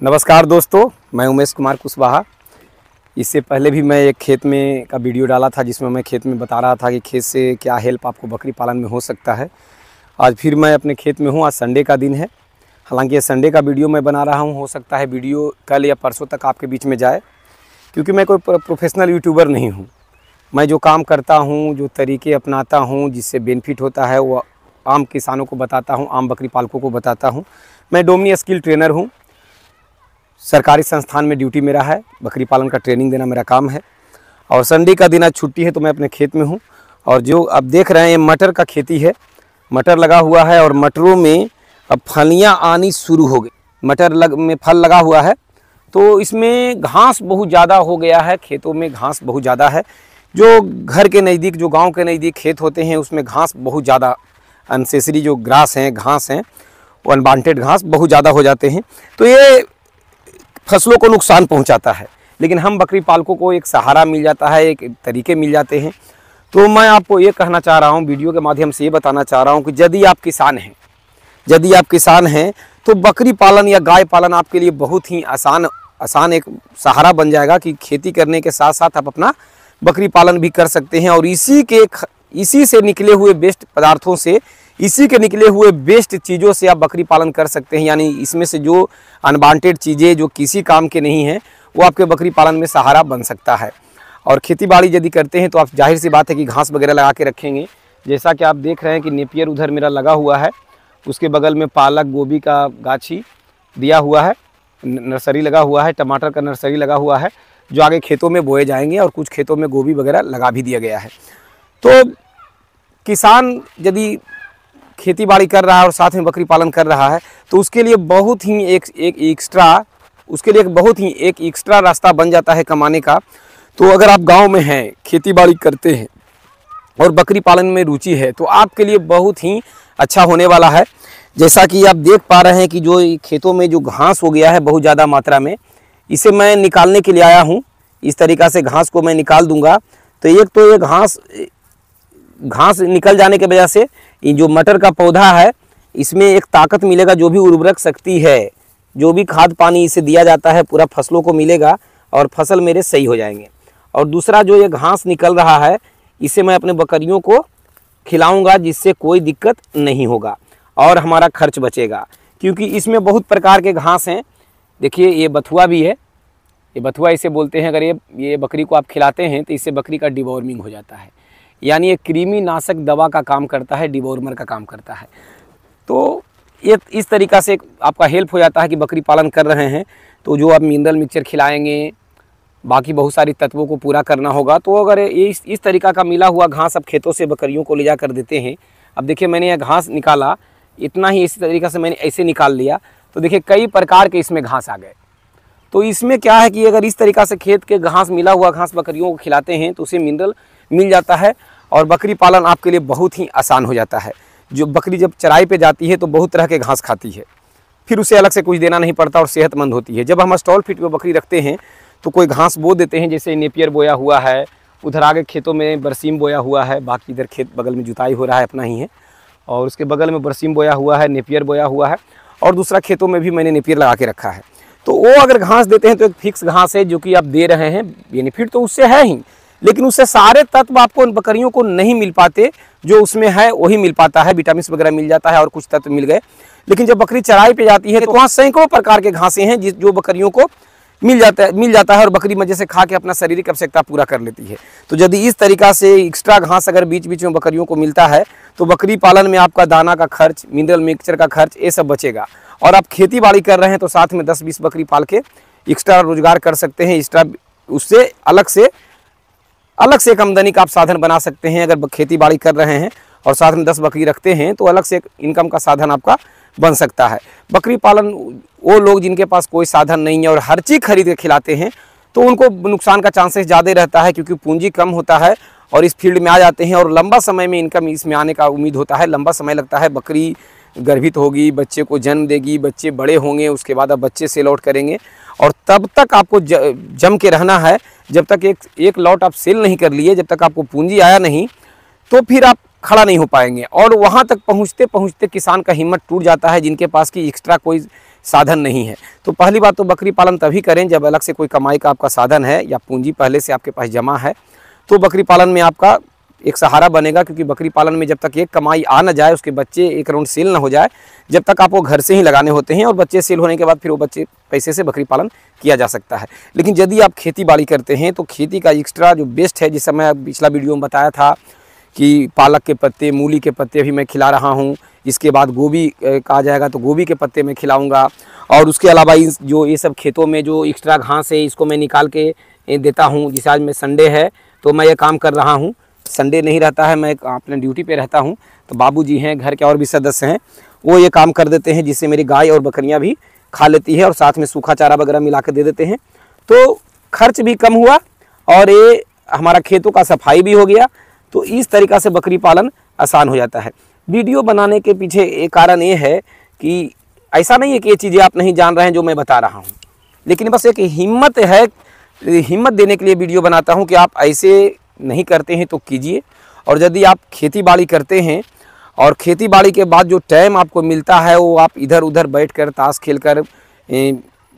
नमस्कार दोस्तों, मैं उमेश कुमार कुशवाहा। इससे पहले भी मैं एक खेत में का वीडियो डाला था जिसमें मैं खेत में बता रहा था कि खेत से क्या हेल्प आपको बकरी पालन में हो सकता है। आज फिर मैं अपने खेत में हूँ। आज संडे का दिन है। हालांकि ये संडे का वीडियो मैं बना रहा हूँ, हो सकता है वीडियो कल या परसों तक आपके बीच में जाए, क्योंकि मैं कोई प्रोफेशनल यूट्यूबर नहीं हूँ। मैं जो काम करता हूँ, जो तरीके अपनाता हूँ, जिससे बेनिफिट होता है, वो आम किसानों को बताता हूँ, आम बकरी पालकों को बताता हूँ। मैं डोमिनी स्किल ट्रेनर हूँ। सरकारी संस्थान में ड्यूटी मेरा है, बकरी पालन का ट्रेनिंग देना मेरा काम है। और संडे का दिन आज छुट्टी है तो मैं अपने खेत में हूँ। और जो आप देख रहे हैं, ये मटर का खेती है। मटर लगा हुआ है और मटरों में अब फलियाँ आनी शुरू हो गई। मटर में फल लगा हुआ है तो इसमें घास बहुत ज़्यादा हो गया है। खेतों में घास बहुत ज़्यादा है। जो घर के नज़दीक, जो गाँव के नज़दीक खेत होते हैं, उसमें घास बहुत ज़्यादा, अनसेसरी जो ग्रास हैं, घास हैं, वो अनवांटेड घास बहुत ज़्यादा हो जाते हैं। तो ये फसलों को नुकसान पहुंचाता है। लेकिन हम बकरी पालकों को एक सहारा मिल जाता है, एक तरीके मिल जाते हैं। तो मैं आपको ये कहना चाह रहा हूं, वीडियो के माध्यम से ये बताना चाह रहा हूं कि यदि आप किसान हैं तो बकरी पालन या गाय पालन आपके लिए बहुत ही आसान एक सहारा बन जाएगा कि खेती करने के साथ साथ आप अपना बकरी पालन भी कर सकते हैं। और इसी से निकले हुए वेस्ट पदार्थों से, इसी के निकले हुए बेस्ट चीज़ों से आप बकरी पालन कर सकते हैं। यानी इसमें से जो अनवांटेड चीज़ें जो किसी काम के नहीं हैं, वो आपके बकरी पालन में सहारा बन सकता है। और खेती-बाड़ी यदि करते हैं तो आप, जाहिर सी बात है कि घास वगैरह लगा के रखेंगे। जैसा कि आप देख रहे हैं कि नेपियर उधर मेरा लगा हुआ है, उसके बगल में पालक, गोभी का गाछी दिया हुआ है, नर्सरी लगा हुआ है, टमाटर का नर्सरी लगा हुआ है, जो आगे खेतों में बोए जाएंगे। और कुछ खेतों में गोभी वगैरह लगा भी दिया गया है। तो किसान यदि खेती बाड़ी कर रहा है और साथ में बकरी पालन कर रहा है तो उसके लिए बहुत ही एक एक्स्ट्रा रास्ता बन जाता है कमाने का। तो अगर आप गांव में हैं, खेती बाड़ी करते हैं और बकरी पालन में रुचि है तो आपके लिए बहुत ही अच्छा होने वाला है। जैसा कि आप देख पा रहे हैं कि जो खेतों में जो घास हो गया है बहुत ज़्यादा मात्रा में, इसे मैं निकालने के लिए आया हूँ। इस तरीक़ा से घास को मैं निकाल दूँगा। तो एक तो ये घास निकल जाने की वजह से ये जो मटर का पौधा है, इसमें एक ताकत मिलेगा। जो भी उर्वरक शक्ति है, जो भी खाद पानी इसे दिया जाता है, पूरा फसलों को मिलेगा और फसल मेरे सही हो जाएंगे। और दूसरा, जो ये घास निकल रहा है, इसे मैं अपने बकरियों को खिलाऊंगा, जिससे कोई दिक्कत नहीं होगा और हमारा खर्च बचेगा। क्योंकि इसमें बहुत प्रकार के घास हैं। देखिए, ये बथुआ भी है। ये बथुआ इसे बोलते हैं। अगर ये बकरी को आप खिलाते हैं तो इससे बकरी का डिवॉर्मिंग हो जाता है। यानी ये कृमि नाशक दवा का काम करता है, डिवॉर्मर का काम करता है। तो ये इस तरीक़ा से आपका हेल्प हो जाता है कि बकरी पालन कर रहे हैं तो जो आप मिनरल मिक्सचर खिलाएंगे, बाकी बहुत सारी तत्वों को पूरा करना होगा। तो अगर ये इस तरीक़ा का मिला हुआ घास अब खेतों से बकरियों को ले जा कर देते हैं। अब देखिए, मैंने यह घास निकाला, इतना ही इसी तरीक़े से मैंने ऐसे निकाल लिया तो देखिए कई प्रकार के इसमें घास आ गए। तो इसमें क्या है कि अगर इस तरीक़ा से खेत के घास, मिला हुआ घास बकरियों को खिलाते हैं तो उसे मिनरल मिल जाता है और बकरी पालन आपके लिए बहुत ही आसान हो जाता है। जो बकरी जब चराई पे जाती है तो बहुत तरह के घास खाती है, फिर उसे अलग से कुछ देना नहीं पड़ता और सेहतमंद होती है। जब हम स्टॉल फीड पे बकरी रखते हैं तो कोई घास बो देते हैं, जैसे नेपियर बोया हुआ है, उधर आगे खेतों में बरसीम बोया हुआ है, बाकी इधर खेत बगल में जुताई हो रहा है, अपना ही है, और उसके बगल में बरसीम बोया हुआ है, नेपियर बोया हुआ है, और दूसरा खेतों में भी मैंने नेपियर लगा के रखा है। तो वो अगर घास देते हैं तो एक फिक्स घास है जो कि आप दे रहे हैं। बेनिफिट तो उससे है ही, लेकिन उससे सारे तत्व आपको उन बकरियों को नहीं मिल पाते। जो उसमें है वही मिल पाता है, विटामिन वगैरह मिल जाता है और कुछ तत्व मिल गए। लेकिन जब बकरी चराई पे जाती है तो वहाँ सैकड़ों प्रकार के घासें हैं जो बकरियों को मिल जाता है और बकरी मजे से खा के अपना शारीरिक आवश्यकता पूरा कर लेती है। तो यदि इस तरीक़ा से एक्स्ट्रा घास अगर बीच बीच में बकरियों को मिलता है तो बकरी पालन में आपका दाना का खर्च, मिनरल मिक्सचर का खर्च, ये सब बचेगा। और आप खेती बाड़ी कर रहे हैं तो साथ में 10-20 बकरी पाल के एक्स्ट्रा रोजगार कर सकते हैं। एक्स्ट्रा उससे अलग से एक आमदनी का आप साधन बना सकते हैं। अगर खेती बाड़ी कर रहे हैं और साथ में 10 बकरी रखते हैं तो अलग से एक इनकम का साधन आपका बन सकता है। बकरी पालन वो लोग जिनके पास कोई साधन नहीं है और हर चीज़ खरीद के खिलाते हैं तो उनको नुकसान का चांसेस ज़्यादा रहता है, क्योंकि पूंजी कम होता है और इस फील्ड में आ जाते हैं और लंबा समय में इनकम इसमें आने का उम्मीद होता है। लंबा समय लगता है। बकरी गर्भित होगी, बच्चे को जन्म देगी, बच्चे बड़े होंगे, उसके बाद आप बच्चे सेल आउट करेंगे और तब तक आपको जम के रहना है। जब तक एक लॉट आप सेल नहीं कर लिए, जब तक आपको पूंजी आया नहीं, तो फिर आप खड़ा नहीं हो पाएंगे। और वहाँ तक पहुँचते पहुँचते किसान का हिम्मत टूट जाता है। जिनके पास की एक्स्ट्रा कोई साधन नहीं है। तो पहली बात तो बकरी पालन तभी करें जब अलग से कोई कमाई का आपका साधन है या पूंजी पहले से आपके पास जमा है, तो बकरी पालन में आपका एक सहारा बनेगा। क्योंकि बकरी पालन में जब तक एक कमाई आ ना जाए, उसके बच्चे एक राउंड सेल ना हो जाए, जब तक आपको घर से ही लगाने होते हैं और बच्चे सेल होने के बाद फिर वो बच्चे पैसे से बकरी पालन किया जा सकता है। लेकिन यदि आप खेती बाड़ी करते हैं तो खेती का एक्स्ट्रा जो बेस्ट है, जिस समय पिछला वीडियो में बताया था कि पालक के पत्ते, मूली के पत्ते भी मैं खिला रहा हूँ, इसके बाद गोभी का आ जाएगा तो गोभी के पत्ते मैं खिलाऊँगा, और उसके अलावा जो ये सब खेतों में जो एक्स्ट्रा घास है इसको मैं निकाल के देता हूँ। जिस आज में संडे है तो मैं ये काम कर रहा हूँ, संडे नहीं रहता है, मैं अपने ड्यूटी पे रहता हूँ, तो बाबूजी हैं, घर के और भी सदस्य हैं, वो ये काम कर देते हैं, जिससे मेरी गाय और बकरियाँ भी खा लेती है और साथ में सूखा चारा वगैरह मिला के दे देते हैं। तो खर्च भी कम हुआ और ये हमारा खेतों का सफाई भी हो गया। तो इस तरीक़ा से बकरी पालन आसान हो जाता है। वीडियो बनाने के पीछे एक कारण ये है कि ऐसा नहीं है कि ये चीज़ें आप नहीं जान रहे हैं जो मैं बता रहा हूँ, लेकिन बस एक हिम्मत है, हिम्मत देने के लिए वीडियो बनाता हूँ कि आप ऐसे नहीं करते हैं तो कीजिए। और यदि आप खेती बाड़ी करते हैं और खेती बाड़ी के बाद जो टाइम आपको मिलता है वो आप इधर उधर बैठकर ताश खेलकर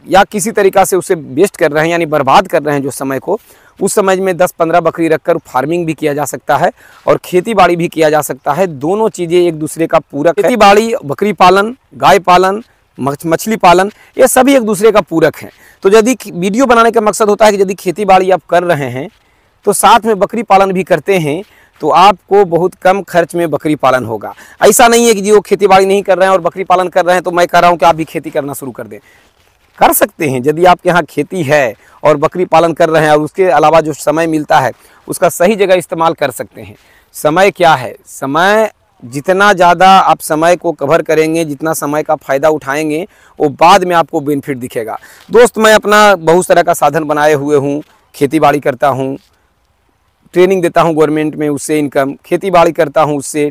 या किसी तरीक़ा से उसे वेस्ट कर रहे हैं, यानी बर्बाद कर रहे हैं जो समय को, उस समय में 10-15 बकरी रखकर फार्मिंग भी किया जा सकता है और खेती बाड़ी भी किया जा सकता है। दोनों चीज़ें एक दूसरे का पूरक है। खेती बाड़ी, बकरी पालन, गाय पालन, मछली पालन, ये सभी एक दूसरे का पूरक हैं। तो यदि वीडियो बनाने का मकसद होता है कि यदि खेती बाड़ी आप कर रहे हैं तो साथ में बकरी पालन भी करते हैं तो आपको बहुत कम खर्च में बकरी पालन होगा। ऐसा नहीं है कि जी वो खेती बाड़ी नहीं कर रहे हैं और बकरी पालन कर रहे हैं तो मैं कह रहा हूँ कि आप भी खेती करना शुरू कर दें। कर सकते हैं यदि आपके यहाँ खेती है और बकरी पालन कर रहे हैं और उसके अलावा जो समय मिलता है उसका सही जगह इस्तेमाल कर सकते हैं। समय क्या है, समय जितना ज़्यादा आप समय को कवर करेंगे, जितना समय का फ़ायदा उठाएंगे, वो बाद में आपको बेनिफिट दिखेगा। दोस्त, मैं अपना बहुत तरह का साधन बनाए हुए हूँ, खेती बाड़ी करता हूँ, ट्रेनिंग देता हूँ गवर्नमेंट में, उससे इनकम, खेती बाड़ी करता हूँ उससे,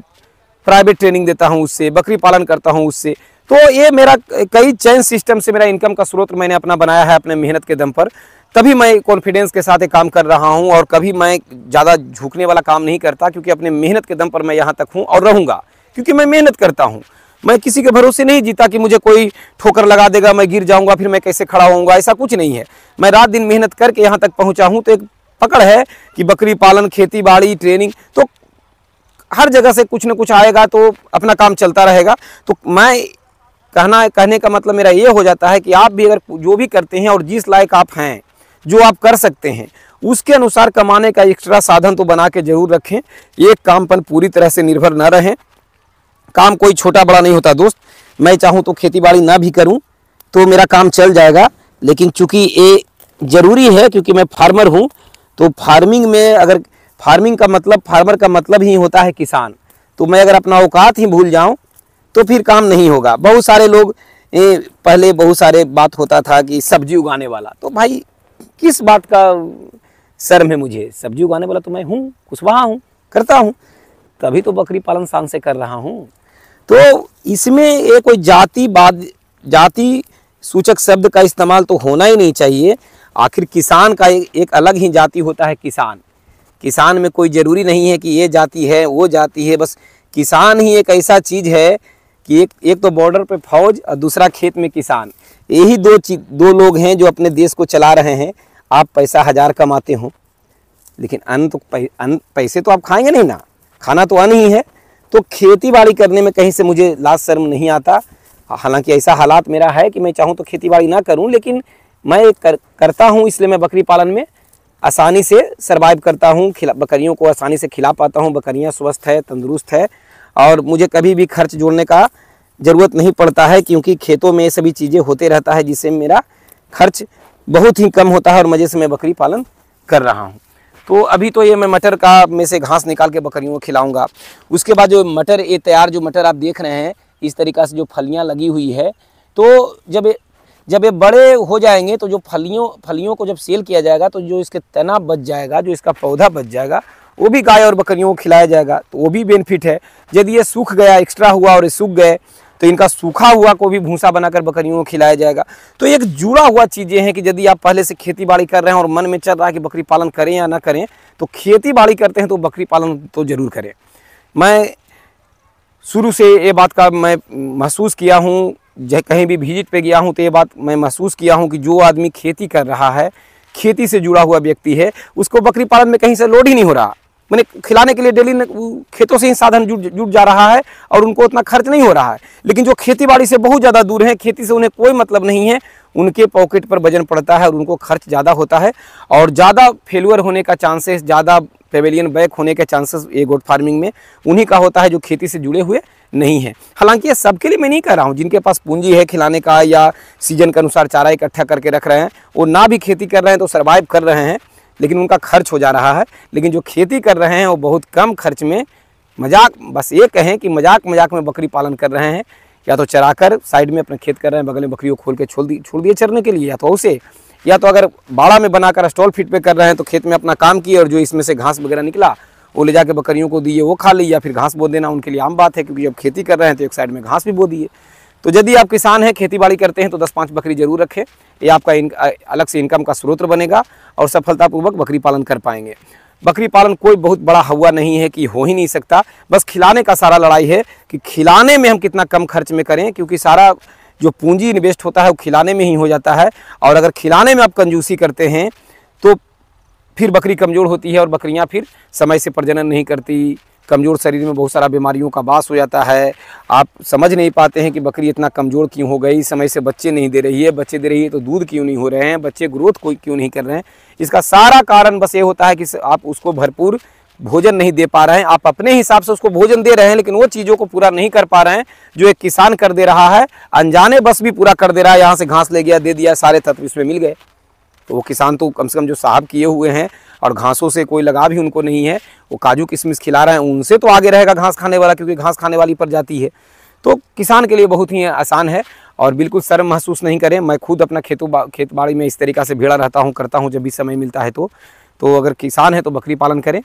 प्राइवेट ट्रेनिंग देता हूँ उससे, बकरी पालन करता हूँ उससे। तो ये मेरा कई चैन सिस्टम से मेरा इनकम का स्रोत मैंने अपना बनाया है अपने मेहनत के दम पर। तभी मैं कॉन्फिडेंस के साथ ये काम कर रहा हूँ और कभी मैं ज़्यादा झुकने वाला काम नहीं करता, क्योंकि अपने मेहनत के दम पर मैं यहाँ तक हूँ और रहूँगा, क्योंकि मैं मेहनत करता हूँ। मैं किसी के भरोसे नहीं जीता कि मुझे कोई ठोकर लगा देगा, मैं गिर जाऊँगा, फिर मैं कैसे खड़ा होऊंगा, ऐसा कुछ नहीं है। मैं रात दिन मेहनत करके यहाँ तक पहुँचा हूँ। तो एक पकड़ है कि बकरी पालन, खेती बाड़ी, ट्रेनिंग, तो हर जगह से कुछ न कुछ आएगा तो अपना काम चलता रहेगा। तो मैं कहने का मतलब मेरा ये हो जाता है कि आप भी अगर जो भी करते हैं और जिस लायक आप हैं, जो आप कर सकते हैं, उसके अनुसार कमाने का एक्स्ट्रा साधन तो बना के जरूर रखें। एक काम पर पूरी तरह से निर्भर न रहें। काम कोई छोटा बड़ा नहीं होता दोस्त। मैं चाहूँ तो खेती बाड़ी ना भी करूँ तो मेरा काम चल जाएगा, लेकिन चूँकि ये ज़रूरी है क्योंकि मैं फार्मर हूँ, तो फार्मिंग में अगर फार्मिंग का मतलब, फार्मर का मतलब ही होता है किसान, तो मैं अगर अपना औकात ही भूल जाऊँ तो फिर काम नहीं होगा। बहुत सारे लोग पहले बहुत सारे बात होता था कि सब्जी उगाने वाला, तो भाई किस बात का शर्म है मुझे, सब्जी उगाने वाला तो मैं हूँ, कुशवाहा हूँ, करता हूँ, तभी तो बकरी पालन शान से कर रहा हूँ। तो इसमें ये कोई जाति सूचक शब्द का इस्तेमाल तो होना ही नहीं चाहिए। आखिर किसान का एक अलग ही जाति होता है। किसान में कोई ज़रूरी नहीं है कि ये जाति है वो जाति है, बस किसान ही एक ऐसा चीज़ है कि एक तो बॉर्डर पे फौज और दूसरा खेत में किसान। यही दो लोग हैं जो अपने देश को चला रहे हैं। आप पैसा 1000 कमाते हो, लेकिन अन्न पैसे तो आप खाएंगे नहीं ना, खाना तो अन्न ही है। तो खेती बाड़ी करने में कहीं से मुझे लाज शर्म नहीं आता। हालांकि ऐसा हालात मेरा है कि मैं चाहूँ तो खेती बाड़ी ना करूँ, लेकिन मैं करता हूँ, इसलिए मैं बकरी पालन में आसानी से सर्वाइव करता हूँ। बकरियों को आसानी से खिला पाता हूँ। बकरियाँ स्वस्थ है, तंदुरुस्त है और मुझे कभी भी खर्च जोड़ने का ज़रूरत नहीं पड़ता है, क्योंकि खेतों में ये सभी चीज़ें होते रहता है, जिससे मेरा खर्च बहुत ही कम होता है और मज़े से मैं बकरी पालन कर रहा हूँ। तो अभी तो ये मैं मटर का में से घास निकाल के बकरियों को खिलाऊँगा। उसके बाद जो मटर, ये तैयार जो मटर आप देख रहे हैं, इस तरीक़ा से जो फलियाँ लगी हुई है, तो जब ये बड़े हो जाएंगे तो जो फलियों को जब सेल किया जाएगा तो जो इसके तना बच जाएगा, जो इसका पौधा बच जाएगा, वो भी गाय और बकरियों को खिलाया जाएगा, तो वो भी बेनिफिट है। यदि ये सूख गया, एक्स्ट्रा हुआ और ये सूख गए, तो इनका सूखा हुआ को भी भूसा बनाकर बकरियों को खिलाया जाएगा। तो एक जुड़ा हुआ चीज़ें हैं कि यदि आप पहले से खेती बाड़ी कर रहे हैं और मन में चल रहा है कि बकरी पालन करें या ना करें, तो खेती बाड़ी करते हैं तो बकरी पालन तो ज़रूर करें। मैं शुरू से ये बात का मैं महसूस किया हूँ कहीं भी विजिट पे गया हूँ तो ये बात मैं महसूस किया हूँ कि जो आदमी खेती कर रहा है, खेती से जुड़ा हुआ व्यक्ति है, उसको बकरी पालन में कहीं से लोड ही नहीं हो रहा। मैंने खिलाने के लिए डेली खेतों से ही साधन जुट जा रहा है और उनको उतना खर्च नहीं हो रहा है। लेकिन जो खेती बाड़ी से बहुत ज़्यादा दूर हैं, खेती से उन्हें कोई मतलब नहीं है, उनके पॉकेट पर वजन पड़ता है और उनको खर्च ज़्यादा होता है और ज़्यादा फेल्यूर होने का चांसेस, ज़्यादा पेवेलियन बैक होने के चांसेस ये गोट फार्मिंग में उन्हीं का होता है जो खेती से जुड़े हुए नहीं है। हालांकि ये सबके लिए मैं नहीं कह रहा हूँ, जिनके पास पूंजी है खिलाने का या सीजन के अनुसार चारा इकट्ठा करके रख रहे हैं, वो ना भी खेती कर रहे हैं तो सर्वाइव कर रहे हैं, लेकिन उनका खर्च हो जा रहा है। लेकिन जो खेती कर रहे हैं वो बहुत कम खर्च में बस ये कहें कि मजाक में बकरी पालन कर रहे हैं, या तो चराकर साइड में अपना खेत कर रहे हैं, बगल में बकरियों खोल के छोड़ दिए चरने के लिए, या तो उसे, या तो अगर बाड़ा में बनाकर स्टॉल फीट पे कर रहे हैं तो खेत में अपना काम किए और जो इसमें से घास वगैरह निकला वो ले जाके बकरियों को दिए, वो खा ली, या फिर घास बो देना उनके लिए आम बात है, क्योंकि जब खेती कर रहे हैं तो एक साइड में घास भी बो दिए। तो यदि आप किसान हैं, खेती बाड़ी करते हैं तो 10-5 बकरी जरूर रखें, ये आपका अलग से इनकम का स्रोत बनेगा और सफलतापूर्वक बकरी पालन कर पाएंगे। बकरी पालन कोई बहुत बड़ा हुआ नहीं है कि हो ही नहीं सकता, बस खिलाने का सारा लड़ाई है कि खिलाने में हम कितना कम खर्च में करें, क्योंकि सारा जो पूंजी इन्वेस्ट होता है वो खिलाने में ही हो जाता है। और अगर खिलाने में आप कंजूसी करते हैं तो फिर बकरी कमज़ोर होती है और बकरियां फिर समय से प्रजनन नहीं करती, कमज़ोर शरीर में बहुत सारा बीमारियों का वास हो जाता है। आप समझ नहीं पाते हैं कि बकरी इतना कमज़ोर क्यों हो गई, समय से बच्चे नहीं दे रही है, बच्चे दे रही है तो दूध क्यों नहीं हो रहे हैं, बच्चे ग्रोथ क्यों नहीं कर रहे हैं। इसका सारा कारण बस ये होता है कि आप उसको भरपूर भोजन नहीं दे पा रहे हैं। आप अपने हिसाब से उसको भोजन दे रहे हैं, लेकिन वो चीज़ों को पूरा नहीं कर पा रहे हैं जो एक किसान कर दे रहा है, अनजाने बस भी पूरा कर दे रहा है। यहाँ से घास ले गया, दे दिया, सारे तत्व इसमें मिल गए, तो वो किसान तो कम से कम जो साहब किए हुए हैं और घासों से कोई लगाव ही उनको नहीं है, वो काजू किशमिश खिला रहे हैं, उनसे तो आगे रहेगा घास खाने वाला, क्योंकि घास खाने वाली प्रजाति है। तो किसान के लिए बहुत ही आसान है और बिल्कुल शर्म महसूस नहीं करें। मैं खुद अपना खेत बाड़ी में इस तरीक़ा से भेड़ा रहता हूँ, करता हूँ जब भी समय मिलता है। तो अगर किसान है तो बकरी पालन करें।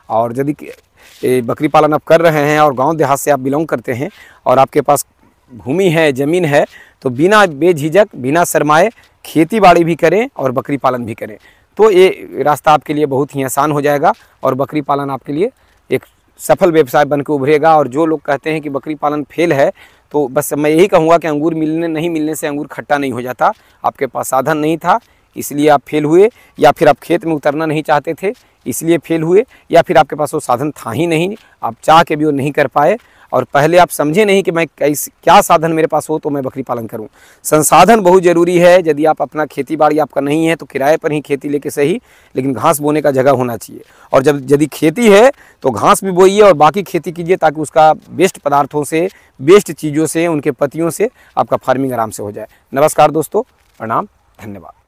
और यदि बकरी पालन आप कर रहे हैं और गाँव देहात से आप बिलोंग करते हैं और आपके पास भूमि है, ज़मीन है, तो बिना बेझिझक, बिना शर्माए खेती बाड़ी भी करें और बकरी पालन भी करें, तो ये रास्ता आपके लिए बहुत ही आसान हो जाएगा और बकरी पालन आपके लिए एक सफल व्यवसाय बन के उभरेगा। और जो लोग कहते हैं कि बकरी पालन फेल है, तो बस मैं यही कहूँगा कि अंगूर नहीं मिलने से अंगूर खट्टा नहीं हो जाता। आपके पास साधन नहीं था इसलिए आप फेल हुए, या फिर आप खेत में उतरना नहीं चाहते थे इसलिए फेल हुए, या फिर आपके पास वो साधन था ही नहीं, आप चाह के भी वो नहीं कर पाए, और पहले आप समझे नहीं कि मैं क्या साधन मेरे पास हो तो मैं बकरी पालन करूं। संसाधन बहुत ज़रूरी है। यदि आप अपना खेती बाड़ी आपका नहीं है तो किराए पर ही खेती लेके सही, लेकिन घास बोने का जगह होना चाहिए। और यदि खेती है तो घास भी बोइए और बाकी खेती कीजिए, ताकि उसका वेस्ट पदार्थों से, वेस्ट चीज़ों से, उनके पत्तियों से आपका फार्मिंग आराम से हो जाए। नमस्कार दोस्तों, प्रणाम, धन्यवाद।